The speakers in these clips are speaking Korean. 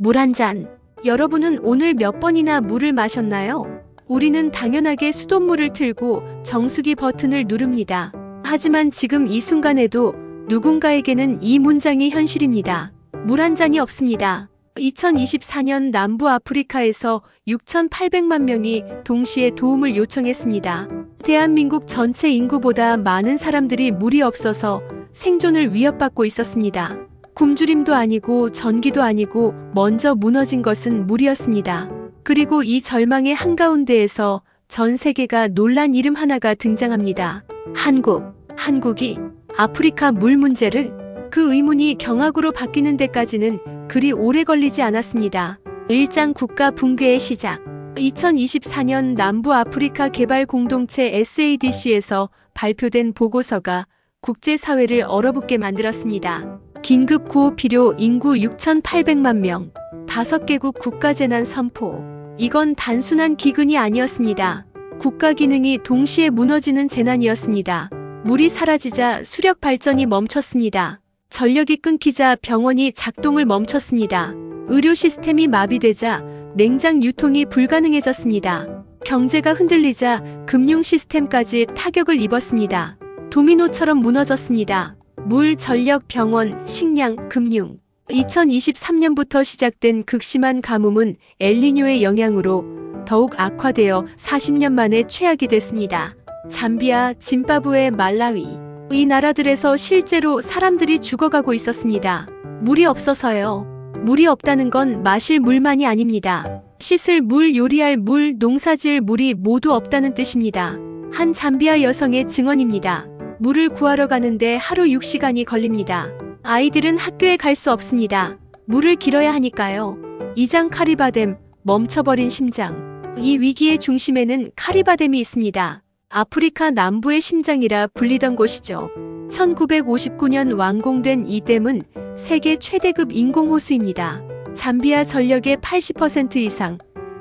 물 한 잔. 여러분은 오늘 몇 번이나 물을 마셨나요? 우리는 당연하게 수돗물을 틀고 정수기 버튼을 누릅니다. 하지만 지금 이 순간에도 누군가에게는 이 문장이 현실입니다. 물 한 잔이 없습니다. 2024년 남부 아프리카에서 6,800만 명이 동시에 도움을 요청했습니다. 대한민국 전체 인구보다 많은 사람들이 물이 없어서 생존을 위협받고 있었습니다. 굶주림도 아니고 전기도 아니고 먼저 무너진 것은 물이었습니다. 그리고 이 절망의 한가운데에서 전 세계가 놀란 이름 하나가 등장합니다. 한국이 아프리카 물 문제를? 그 의문이 경악으로 바뀌는 데까지는 그리 오래 걸리지 않았습니다. 일장 국가 붕괴의 시작. 2024년 남부 아프리카 개발 공동체 SADC에서 발표된 보고서가 국제사회를 얼어붙게 만들었습니다. 긴급 구호 필요 인구 6,800만 명, 5개국 국가재난 선포. 이건 단순한 기근이 아니었습니다. 국가 기능이 동시에 무너지는 재난이었습니다. 물이 사라지자 수력 발전이 멈췄습니다. 전력이 끊기자 병원이 작동을 멈췄습니다. 의료 시스템이 마비되자 냉장 유통이 불가능해졌습니다. 경제가 흔들리자 금융 시스템까지 타격을 입었습니다. 도미노처럼 무너졌습니다. 물, 전력, 병원, 식량, 금융. 2023년부터 시작된 극심한 가뭄은 엘니뇨의 영향으로 더욱 악화되어 40년 만에 최악이 됐습니다. 잠비아, 짐바브웨, 말라위. 이 나라들에서 실제로 사람들이 죽어가고 있었습니다. 물이 없어서요. 물이 없다는 건 마실 물만이 아닙니다. 씻을 물, 요리할 물, 농사지을 물이 모두 없다는 뜻입니다. 한 잠비아 여성의 증언입니다. 물을 구하러 가는데 하루 6시간이 걸립니다. 아이들은 학교에 갈 수 없습니다. 물을 길어야 하니까요. 2장 카리바댐, 멈춰버린 심장. 이 위기의 중심에는 카리바댐이 있습니다. 아프리카 남부의 심장이라 불리던 곳이죠. 1959년 완공된 이 댐은 세계 최대급 인공호수입니다. 잠비아 전력의 80% 이상,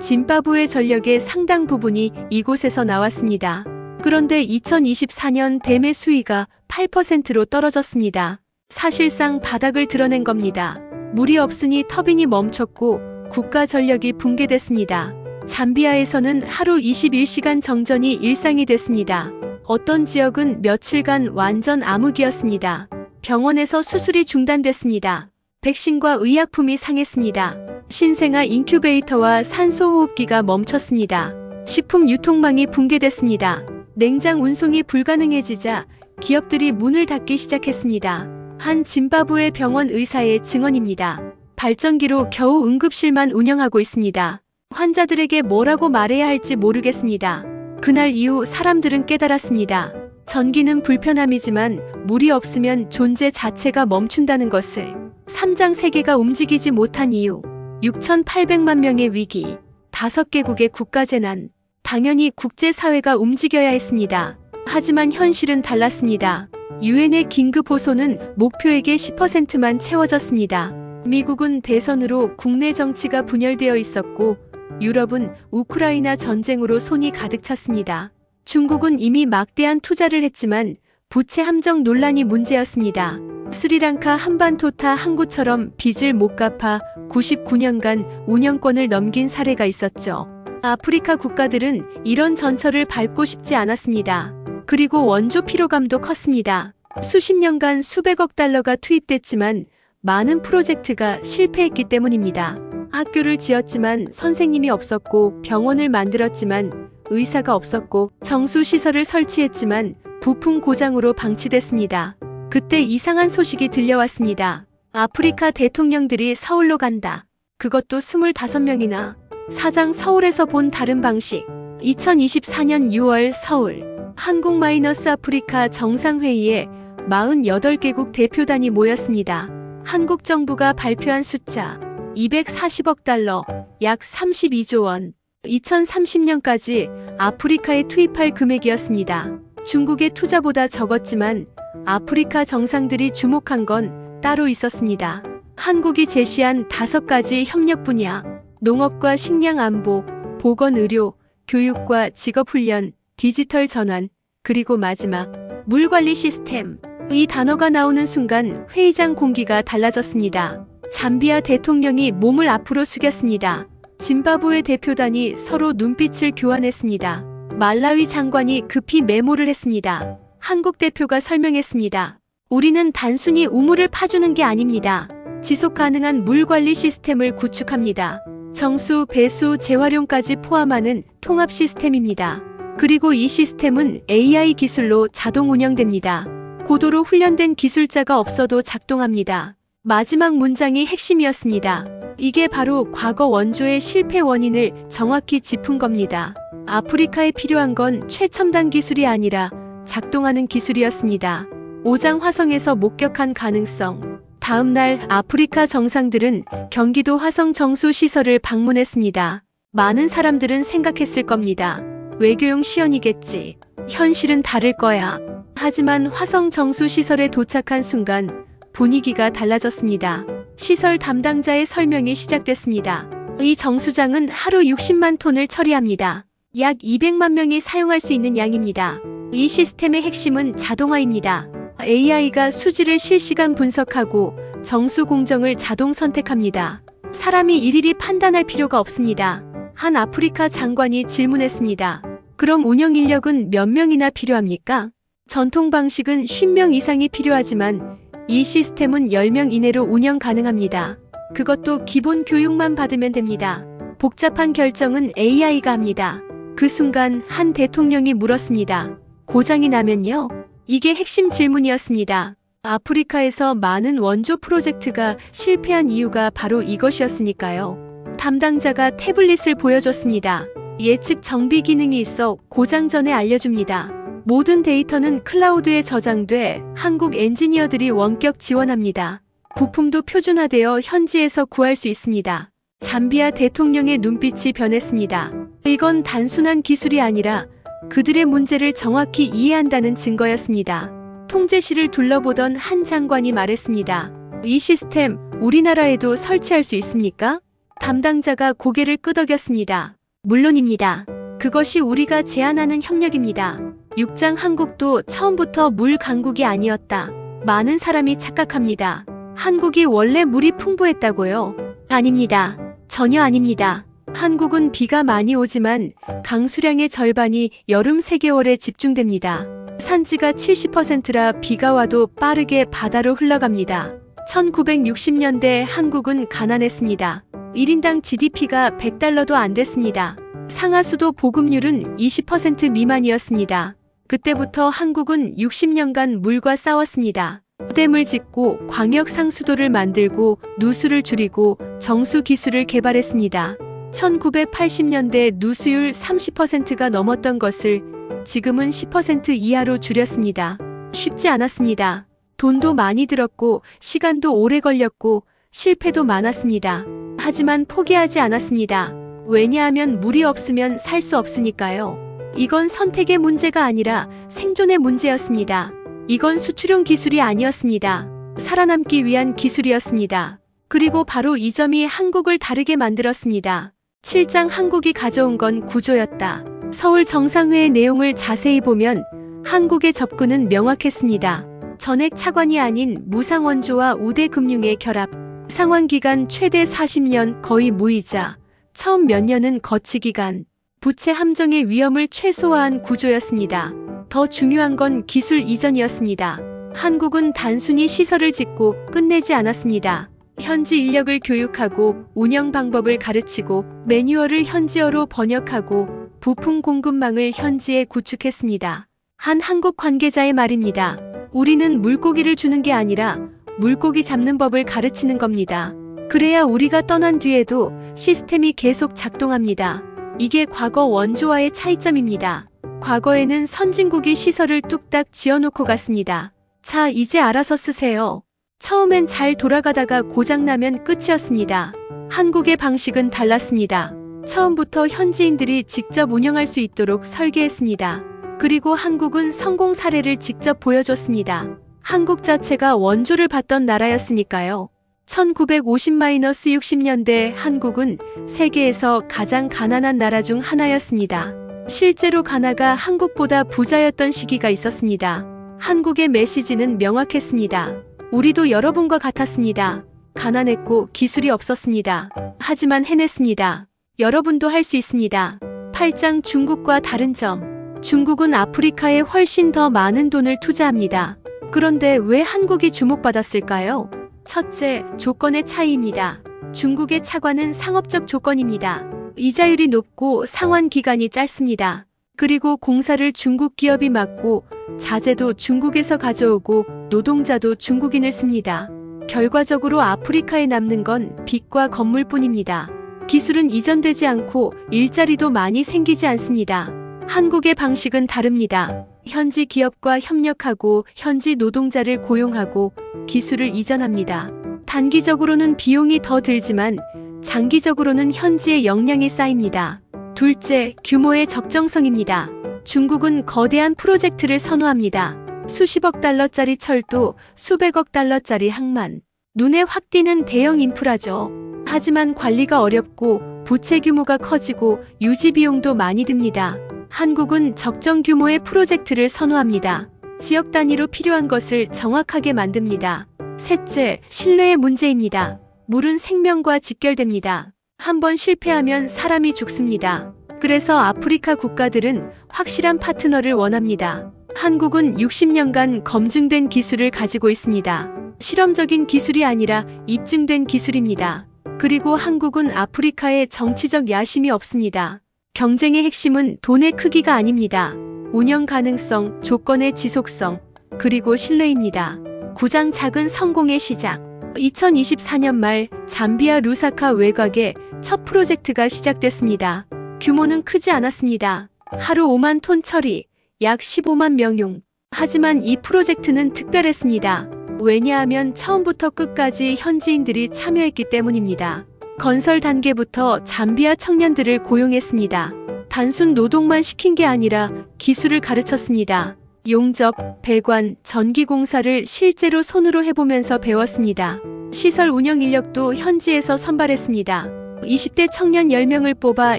짐바브웨 전력의 상당 부분이 이곳에서 나왔습니다. 그런데 2024년 댐의 수위가 8%로 떨어졌습니다. 사실상 바닥을 드러낸 겁니다. 물이 없으니 터빈이 멈췄고 국가 전력이 붕괴됐습니다. 잠비아에서는 하루 21시간 정전이 일상이 됐습니다. 어떤 지역은 며칠간 완전 암흑이었습니다. 병원에서 수술이 중단됐습니다. 백신과 의약품이 상했습니다. 신생아 인큐베이터와 산소호흡기가 멈췄습니다. 식품 유통망이 붕괴됐습니다. 냉장 운송이 불가능해지자 기업들이 문을 닫기 시작했습니다. 한 짐바브웨 병원 의사의 증언입니다. 발전기로 겨우 응급실만 운영하고 있습니다. 환자들에게 뭐라고 말해야 할지 모르겠습니다. 그날 이후 사람들은 깨달았습니다. 전기는 불편함이지만 물이 없으면 존재 자체가 멈춘다는 것을. 3장 세계가 움직이지 못한 이유. 6,800만 명의 위기. 5개국의 국가재난. 당연히 국제사회가 움직여야 했습니다. 하지만 현실은 달랐습니다. 유엔의 긴급호소는 목표액의 10%만 채워졌습니다. 미국은 대선으로 국내 정치가 분열되어 있었고 유럽은 우크라이나 전쟁으로 손이 가득 찼습니다. 중국은 이미 막대한 투자를 했지만 부채 함정 논란이 문제였습니다. 스리랑카 한반토타 항구처럼 빚을 못 갚아 99년간 운영권을 넘긴 사례가 있었죠. 아프리카 국가들은 이런 전철을 밟고 싶지 않았습니다. 그리고 원조 피로감도 컸습니다. 수십 년간 수백억 달러가 투입됐지만 많은 프로젝트가 실패했기 때문입니다. 학교를 지었지만 선생님이 없었고 병원을 만들었지만 의사가 없었고 정수시설을 설치했지만 부품 고장으로 방치됐습니다. 그때 이상한 소식이 들려왔습니다. 아프리카 대통령들이 서울로 간다. 그것도 25명이나. 사장 서울에서 본 다른 방식. 2024년 6월 서울. 한국-아프리카 정상회의에 48개국 대표단이 모였습니다. 한국 정부가 발표한 숫자 240억 달러, 약 32조 원. 2030년까지 아프리카에 투입할 금액이었습니다. 중국의 투자보다 적었지만 아프리카 정상들이 주목한 건 따로 있었습니다. 한국이 제시한 5가지 협력 분야. 농업과 식량 안보, 보건의료, 교육과 직업훈련, 디지털 전환, 그리고 마지막 물관리 시스템. 이 단어가 나오는 순간 회의장 공기가 달라졌습니다. 잠비아 대통령이 몸을 앞으로 숙였습니다. 짐바브웨 대표단이 서로 눈빛을 교환했습니다. 말라위 장관이 급히 메모를 했습니다. 한국 대표가 설명했습니다. 우리는 단순히 우물을 파주는 게 아닙니다. 지속 가능한 물 관리 시스템을 구축합니다. 정수, 배수, 재활용까지 포함하는 통합 시스템입니다. 그리고 이 시스템은 AI 기술로 자동 운영됩니다. 고도로 훈련된 기술자가 없어도 작동합니다. 마지막 문장이 핵심이었습니다. 이게 바로 과거 원조의 실패 원인을 정확히 짚은 겁니다. 아프리카에 필요한 건 최첨단 기술이 아니라 작동하는 기술이었습니다. 오장 화성에서 목격한 가능성. 다음 날 아프리카 정상들은 경기도 화성 정수 시설을 방문했습니다. 많은 사람들은 생각했을 겁니다. 외교용 시연이겠지. 현실은 다를 거야. 하지만 화성 정수 시설에 도착한 순간 분위기가 달라졌습니다. 시설 담당자의 설명이 시작됐습니다. 이 정수장은 하루 60만 톤을 처리합니다. 약 200만 명이 사용할 수 있는 양입니다. 이 시스템의 핵심은 자동화입니다. AI가 수질을 실시간 분석하고 정수 공정을 자동 선택합니다. 사람이 일일이 판단할 필요가 없습니다. 한 아프리카 장관이 질문했습니다. 그럼 운영 인력은 몇 명이나 필요합니까? 전통 방식은 50명 이상이 필요하지만 이 시스템은 10명 이내로 운영 가능합니다. 그것도 기본 교육만 받으면 됩니다. 복잡한 결정은 AI가 합니다. 그 순간 한 대통령이 물었습니다. 고장이 나면요? 이게 핵심 질문이었습니다. 아프리카에서 많은 원조 프로젝트가 실패한 이유가 바로 이것이었으니까요. 담당자가 태블릿을 보여줬습니다. 예측 정비 기능이 있어 고장 전에 알려줍니다. 모든 데이터는 클라우드에 저장돼 한국 엔지니어들이 원격 지원합니다. 부품도 표준화되어 현지에서 구할 수 있습니다. 잠비아 대통령의 눈빛이 변했습니다. 이건 단순한 기술이 아니라 그들의 문제를 정확히 이해한다는 증거였습니다. 통제실을 둘러보던 한 장관이 말했습니다. 이 시스템 우리나라에도 설치할 수 있습니까? 담당자가 고개를 끄덕였습니다. 물론입니다. 그것이 우리가 제안하는 협력입니다. 육장 한국도 처음부터 물 강국이 아니었다. 많은 사람이 착각합니다. 한국이 원래 물이 풍부했다고요? 아닙니다. 전혀 아닙니다. 한국은 비가 많이 오지만 강수량의 절반이 여름 3개월에 집중됩니다. 산지가 70%라 비가 와도 빠르게 바다로 흘러갑니다. 1960년대 한국은 가난했습니다. 1인당 GDP가 $100도 안 됐습니다. 상하수도 보급률은 20% 미만이었습니다. 그때부터 한국은 60년간 물과 싸웠습니다. 댐을 짓고 광역 상수도를 만들고 누수를 줄이고 정수 기술을 개발했습니다. 1980년대 누수율 30%가 넘었던 것을 지금은 10% 이하로 줄였습니다. 쉽지 않았습니다. 돈도 많이 들었고 시간도 오래 걸렸고 실패도 많았습니다. 하지만 포기하지 않았습니다. 왜냐하면 물이 없으면 살 수 없으니까요. 이건 선택의 문제가 아니라 생존의 문제였습니다. 이건 수출용 기술이 아니었습니다. 살아남기 위한 기술이었습니다. 그리고 바로 이 점이 한국을 다르게 만들었습니다. 7장 한국이 가져온 건 구조였다. 서울 정상회의 내용을 자세히 보면 한국의 접근은 명확했습니다. 전액 차관이 아닌 무상원조와 우대금융의 결합, 상환기간 최대 40년 거의 무이자, 처음 몇 년은 거치기간, 부채 함정의 위험을 최소화한 구조였습니다. 더 중요한 건 기술 이전이었습니다. 한국은 단순히 시설을 짓고 끝내지 않았습니다. 현지 인력을 교육하고 운영 방법을 가르치고 매뉴얼을 현지어로 번역하고 부품 공급망을 현지에 구축했습니다. 한 한국 관계자의 말입니다. 우리는 물고기를 주는 게 아니라 물고기 잡는 법을 가르치는 겁니다. 그래야 우리가 떠난 뒤에도 시스템이 계속 작동합니다. 이게 과거 원조와의 차이점입니다. 과거에는 선진국이 시설을 뚝딱 지어놓고 갔습니다. 자, 이제 알아서 쓰세요. 처음엔 잘 돌아가다가 고장나면 끝이었습니다. 한국의 방식은 달랐습니다. 처음부터 현지인들이 직접 운영할 수 있도록 설계했습니다. 그리고 한국은 성공 사례를 직접 보여줬습니다. 한국 자체가 원조를 받던 나라였으니까요. 1950-60년대 한국은 세계에서 가장 가난한 나라 중 하나였습니다. 실제로 가나가 한국보다 부자였던 시기가 있었습니다. 한국의 메시지는 명확했습니다. 우리도 여러분과 같았습니다. 가난했고 기술이 없었습니다. 하지만 해냈습니다. 여러분도 할 수 있습니다. 8장 중국과 다른 점. 중국은 아프리카에 훨씬 더 많은 돈을 투자합니다. 그런데 왜 한국이 주목받았을까요? 첫째, 조건의 차이입니다. 중국의 차관은 상업적 조건입니다. 이자율이 높고 상환 기간이 짧습니다. 그리고 공사를 중국 기업이 맡고 자재도 중국에서 가져오고 노동자도 중국인을 씁니다. 결과적으로 아프리카에 남는 건 빚과 건물뿐입니다. 기술은 이전되지 않고 일자리도 많이 생기지 않습니다. 한국의 방식은 다릅니다. 현지 기업과 협력하고 현지 노동자를 고용하고 기술을 이전합니다. 단기적으로는 비용이 더 들지만 장기적으로는 현지의 역량이 쌓입니다. 둘째, 규모의 적정성입니다. 중국은 거대한 프로젝트를 선호합니다. 수십억 달러짜리 철도, 수백억 달러짜리 항만. 눈에 확 띄는 대형 인프라죠. 하지만 관리가 어렵고 부채 규모가 커지고 유지 비용도 많이 듭니다. 한국은 적정 규모의 프로젝트를 선호합니다. 지역 단위로 필요한 것을 정확하게 만듭니다. 셋째, 신뢰의 문제입니다. 물은 생명과 직결됩니다. 한번 실패하면 사람이 죽습니다. 그래서 아프리카 국가들은 확실한 파트너를 원합니다. 한국은 60년간 검증된 기술을 가지고 있습니다. 실험적인 기술이 아니라 입증된 기술입니다. 그리고 한국은 아프리카에 정치적 야심이 없습니다. 경쟁의 핵심은 돈의 크기가 아닙니다. 운영 가능성, 조건의 지속성, 그리고 신뢰입니다. 9장 작은 성공의 시작. 2024년 말 잠비아 루사카 외곽에 첫 프로젝트가 시작됐습니다. 규모는 크지 않았습니다. 하루 5만 톤 처리, 약 15만 명용. 하지만 이 프로젝트는 특별했습니다. 왜냐하면 처음부터 끝까지 현지인들이 참여했기 때문입니다. 건설 단계부터 잠비아 청년들을 고용했습니다. 단순 노동만 시킨 게 아니라 기술을 가르쳤습니다. 용접, 배관, 전기공사를 실제로 손으로 해보면서 배웠습니다. 시설 운영 인력도 현지에서 선발했습니다. 20대 청년 10명을 뽑아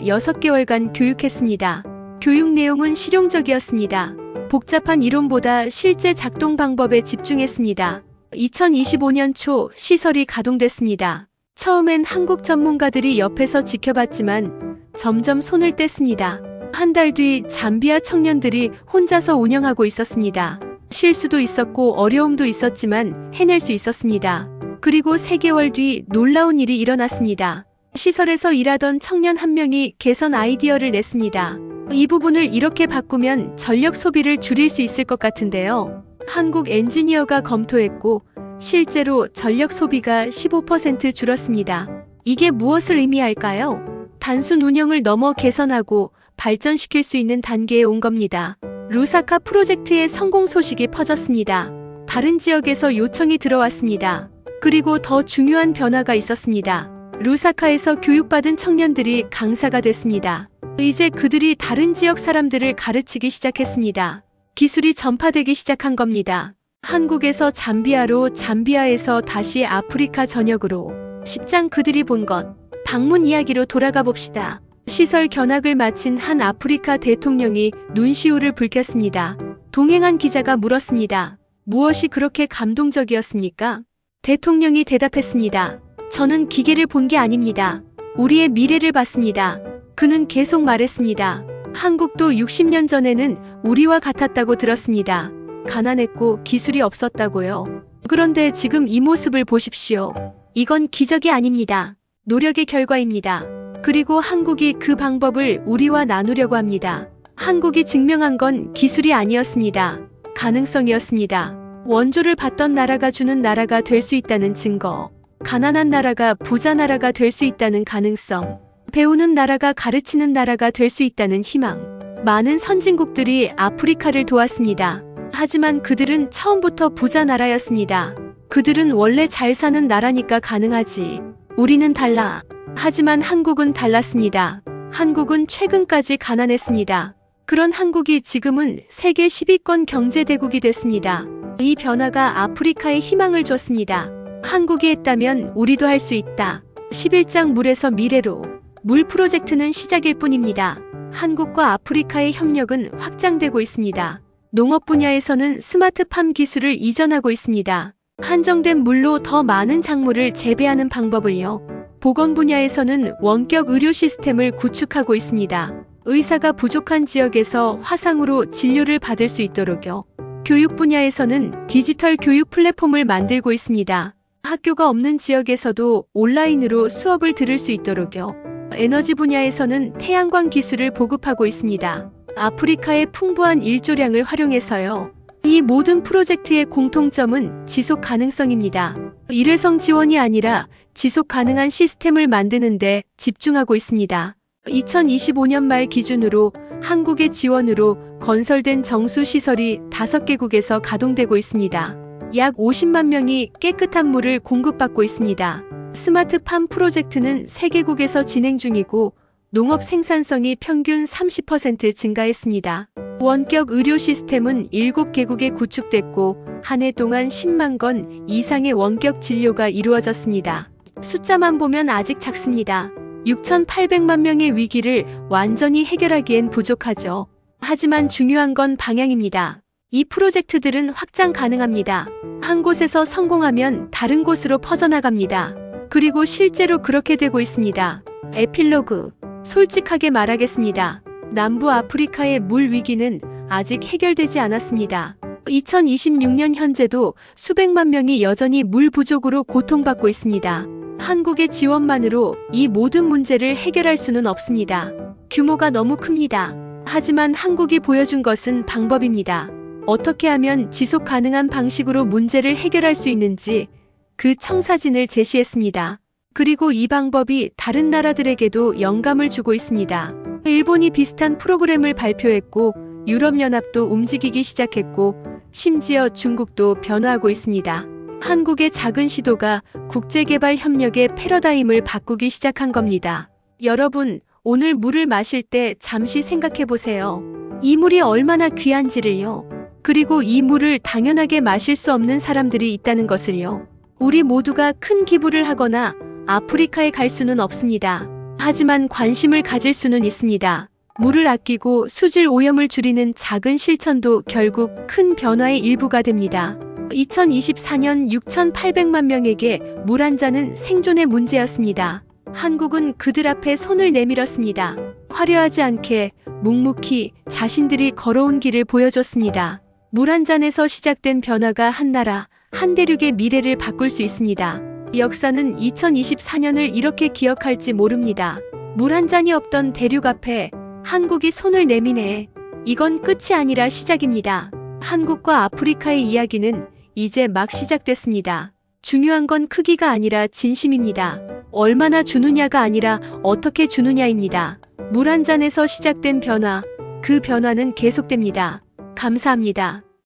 6개월간 교육했습니다. 교육 내용은 실용적이었습니다. 복잡한 이론보다 실제 작동 방법에 집중했습니다. 2025년 초 시설이 가동됐습니다. 처음엔 한국 전문가들이 옆에서 지켜봤지만 점점 손을 뗐습니다. 한 달 뒤 잠비아 청년들이 혼자서 운영하고 있었습니다. 실수도 있었고 어려움도 있었지만 해낼 수 있었습니다. 그리고 3개월 뒤 놀라운 일이 일어났습니다. 시설에서 일하던 청년 한 명이 개선 아이디어를 냈습니다. 이 부분을 이렇게 바꾸면 전력 소비를 줄일 수 있을 것 같은데요. 한국 엔지니어가 검토했고 실제로 전력 소비가 15% 줄었습니다. 이게 무엇을 의미할까요? 단순 운영을 넘어 개선하고 발전시킬 수 있는 단계에 온 겁니다. 루사카 프로젝트의 성공 소식이 퍼졌습니다. 다른 지역에서 요청이 들어왔습니다. 그리고 더 중요한 변화가 있었습니다. 루사카에서 교육받은 청년들이 강사가 됐습니다. 이제 그들이 다른 지역 사람들을 가르치기 시작했습니다. 기술이 전파되기 시작한 겁니다. 한국에서 잠비아로, 잠비아에서 다시 아프리카 전역으로. 10장 그들이 본 것. 방문 이야기로 돌아가 봅시다. 시설 견학을 마친 한 아프리카 대통령이 눈시울을 붉혔습니다. 동행한 기자가 물었습니다. 무엇이 그렇게 감동적이었습니까? 대통령이 대답했습니다. 저는 기계를 본 게 아닙니다. 우리의 미래를 봤습니다. 그는 계속 말했습니다. 한국도 60년 전에는 우리와 같았다고 들었습니다. 가난했고 기술이 없었다고요. 그런데 지금 이 모습을 보십시오. 이건 기적이 아닙니다. 노력의 결과입니다. 그리고 한국이 그 방법을 우리와 나누려고 합니다. 한국이 증명한 건 기술이 아니었습니다. 가능성이었습니다. 원조를 받던 나라가 주는 나라가 될 수 있다는 증거. 가난한 나라가 부자 나라가 될 수 있다는 가능성. 배우는 나라가 가르치는 나라가 될 수 있다는 희망. 많은 선진국들이 아프리카를 도왔습니다. 하지만 그들은 처음부터 부자 나라였습니다. 그들은 원래 잘 사는 나라니까 가능하지. 우리는 달라. 하지만 한국은 달랐습니다. 한국은 최근까지 가난했습니다. 그런 한국이 지금은 세계 10위권 경제대국이 됐습니다. 이 변화가 아프리카에 희망을 줬습니다. 한국이 했다면 우리도 할 수 있다. 11장 물에서 미래로. 물 프로젝트는 시작일 뿐입니다. 한국과 아프리카의 협력은 확장되고 있습니다. 농업 분야에서는 스마트팜 기술을 이전하고 있습니다. 한정된 물로 더 많은 작물을 재배하는 방법을요. 보건 분야에서는 원격 의료 시스템을 구축하고 있습니다. 의사가 부족한 지역에서 화상으로 진료를 받을 수 있도록요. 교육 분야에서는 디지털 교육 플랫폼을 만들고 있습니다. 학교가 없는 지역에서도 온라인으로 수업을 들을 수 있도록요. 에너지 분야에서는 태양광 기술을 보급하고 있습니다. 아프리카의 풍부한 일조량을 활용해서요. 이 모든 프로젝트의 공통점은 지속 가능성입니다. 일회성 지원이 아니라 지속 가능한 시스템을 만드는 데 집중하고 있습니다. 2025년 말 기준으로 한국의 지원으로 건설된 정수시설이 5개국에서 가동되고 있습니다. 약 50만 명이 깨끗한 물을 공급받고 있습니다. 스마트팜 프로젝트는 3개국에서 진행 중이고 농업 생산성이 평균 30% 증가했습니다. 원격 의료 시스템은 7개국에 구축됐고 한 해 동안 10만 건 이상의 원격 진료가 이루어졌습니다. 숫자만 보면 아직 작습니다. 6,800만 명의 위기를 완전히 해결하기엔 부족하죠. 하지만 중요한 건 방향입니다. 이 프로젝트들은 확장 가능합니다. 한 곳에서 성공하면 다른 곳으로 퍼져나갑니다. 그리고 실제로 그렇게 되고 있습니다. 에필로그. 솔직하게 말하겠습니다. 남부 아프리카의 물 위기는 아직 해결되지 않았습니다. 2026년 현재도 수백만 명이 여전히 물 부족으로 고통받고 있습니다. 한국의 지원만으로 이 모든 문제를 해결할 수는 없습니다. 규모가 너무 큽니다. 하지만 한국이 보여준 것은 방법입니다. 어떻게 하면 지속 가능한 방식으로 문제를 해결할 수 있는지 그 청사진을 제시했습니다. 그리고 이 방법이 다른 나라들에게도 영감을 주고 있습니다. 일본이 비슷한 프로그램을 발표했고 유럽연합도 움직이기 시작했고 심지어 중국도 변화하고 있습니다. 한국의 작은 시도가 국제개발 협력의 패러다임을 바꾸기 시작한 겁니다. 여러분, 오늘 물을 마실 때 잠시 생각해 보세요. 이 물이 얼마나 귀한지를요. 그리고 이 물을 당연하게 마실 수 없는 사람들이 있다는 것을요. 우리 모두가 큰 기부를 하거나 아프리카에 갈 수는 없습니다. 하지만 관심을 가질 수는 있습니다. 물을 아끼고 수질 오염을 줄이는 작은 실천도 결국 큰 변화의 일부가 됩니다. 2024년 6,800만 명에게 물 한 잔은 생존의 문제였습니다. 한국은 그들 앞에 손을 내밀었습니다. 화려하지 않게 묵묵히 자신들이 걸어온 길을 보여줬습니다. 물 한 잔에서 시작된 변화가 한 나라, 한 대륙의 미래를 바꿀 수 있습니다. 역사는 2024년을 이렇게 기억할지 모릅니다. 물 한 잔이 없던 대륙 앞에 한국이 손을 내미네. 이건 끝이 아니라 시작입니다. 한국과 아프리카의 이야기는 이제 막 시작됐습니다. 중요한 건 크기가 아니라 진심입니다. 얼마나 주느냐가 아니라 어떻게 주느냐입니다. 물 한 잔에서 시작된 변화, 그 변화는 계속됩니다. 감사합니다.